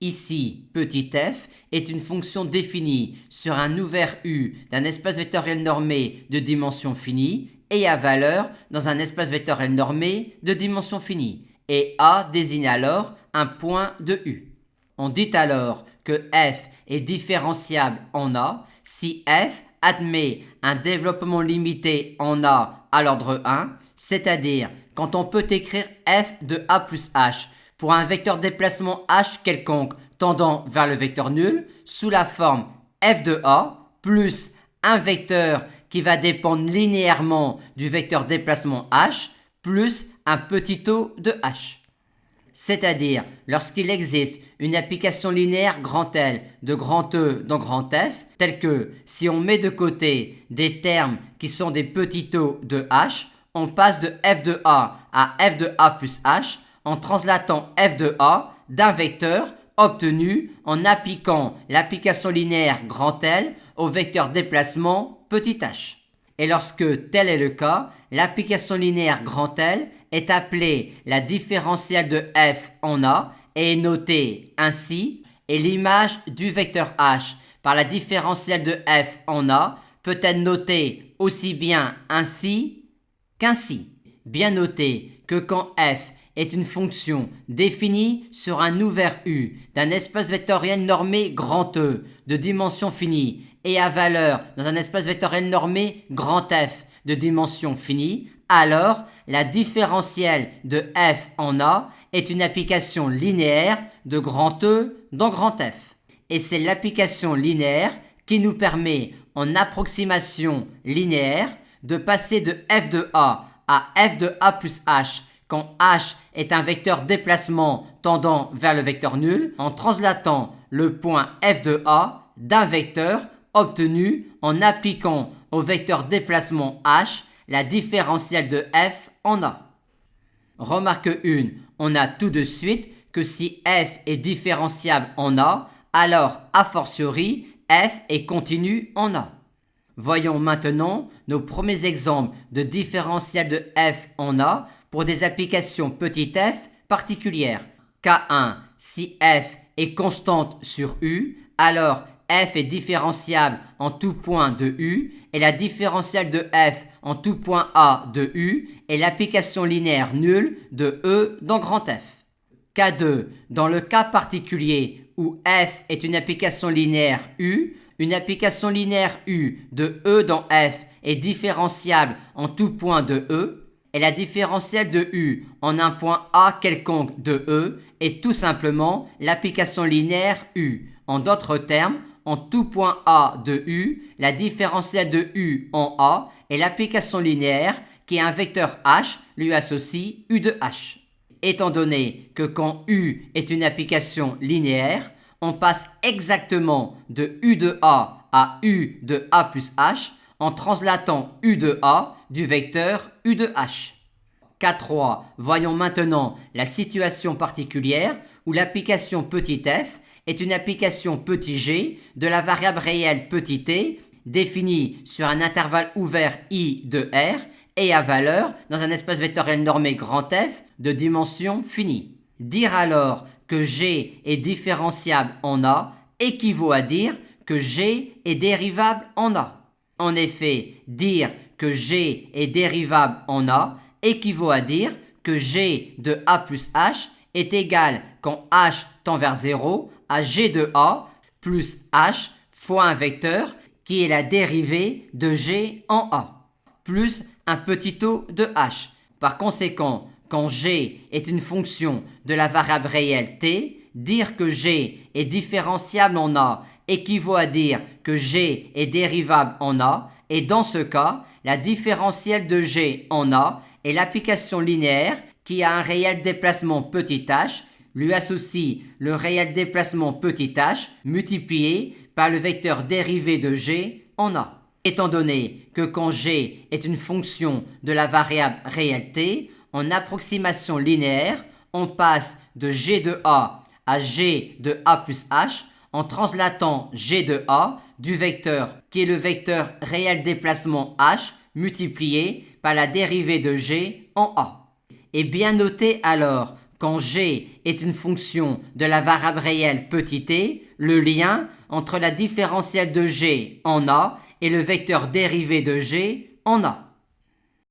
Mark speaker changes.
Speaker 1: Ici, petit f est une fonction définie sur un ouvert U d'un espace vectoriel normé de dimension finie et à valeur dans un espace vectoriel normé de dimension finie. Et A désigne alors un point de U. On dit alors que f est différenciable en A si f admet un développement limité en A à l'ordre 1, c'est-à-dire quand on peut écrire f de A plus h pour un vecteur déplacement h quelconque tendant vers le vecteur nul sous la forme f de A plus un vecteur qui va dépendre linéairement du vecteur déplacement h plus un petit o de h. C'est-à-dire lorsqu'il existe une application linéaire grand L de grand E dans grand F, telle que si on met de côté des termes qui sont des petits o de h, on passe de f de A à f de A plus h en translatant f de A d'un vecteur obtenu en appliquant l'application linéaire grand L au vecteur déplacement petit h. Et lorsque tel est le cas, l'application linéaire grand L est appelée la différentielle de f en A et est notée ainsi, et l'image du vecteur h par la différentielle de f en A peut être notée aussi bien ainsi qu'ainsi. Bien noter que quand f est une fonction définie sur un ouvert U d'un espace vectoriel normé grand E de dimension finie et à valeur dans un espace vectoriel normé grand F de dimension finie, alors la différentielle de f en A est une application linéaire de grand E dans grand F. Et c'est l'application linéaire qui nous permet, en approximation linéaire, de passer de f de A à f de A plus h quand h est un vecteur déplacement tendant vers le vecteur nul, en translatant le point f de A d'un vecteur obtenu en appliquant au vecteur déplacement h la différentielle de f en A. Remarque 1, on a tout de suite que si f est différenciable en A, alors a fortiori f est continu en A. Voyons maintenant nos premiers exemples de différentiel de f en A pour des applications petit f particulières. K1, si f est constante sur U, alors f est différenciable en tout point de U et la différentielle de f en tout point A de U est l'application linéaire nulle de E dans grand F. K2, dans le cas particulier où f est une application linéaire U, une application linéaire U de E dans F est différenciable en tout point de E, et la différentielle de U en un point A quelconque de E est tout simplement l'application linéaire U. En d'autres termes, en tout point A de U, la différentielle de U en A est l'application linéaire qui est un vecteur H lui associe U de H. Étant donné que quand U est une application linéaire, on passe exactement de U de A à U de A plus H en translatant U de A du vecteur U de H. K3, voyons maintenant la situation particulière où l'application petit f est une application petit g de la variable réelle petit t définie sur un intervalle ouvert I de R et à valeur dans un espace vectoriel normé grand F de dimension finie. Dire alors que G est différenciable en A équivaut à dire que G est dérivable en A. En effet, dire que G est dérivable en A équivaut à dire que G de A plus H est égal quand H tend vers 0 à G de A plus H fois un vecteur qui est la dérivée de G en A, plus un petit o de H. Par conséquent, quand G est une fonction de la variable réelle t, dire que G est différenciable en A équivaut à dire que G est dérivable en A, et dans ce cas, la différentielle de G en A est l'application linéaire qui a un réel déplacement petit h, lui associe le réel déplacement petit h multiplié par le vecteur dérivé de G en A. Étant donné que quand G est une fonction de la variable réelle t, en approximation linéaire, on passe de G de A à G de A plus H en translatant G de A du vecteur qui est le vecteur réel déplacement H multiplié par la dérivée de G en A. Et bien noter alors quand g est une fonction de la variable réelle petit t, le lien entre la différentielle de g en A et le vecteur dérivé de g en A.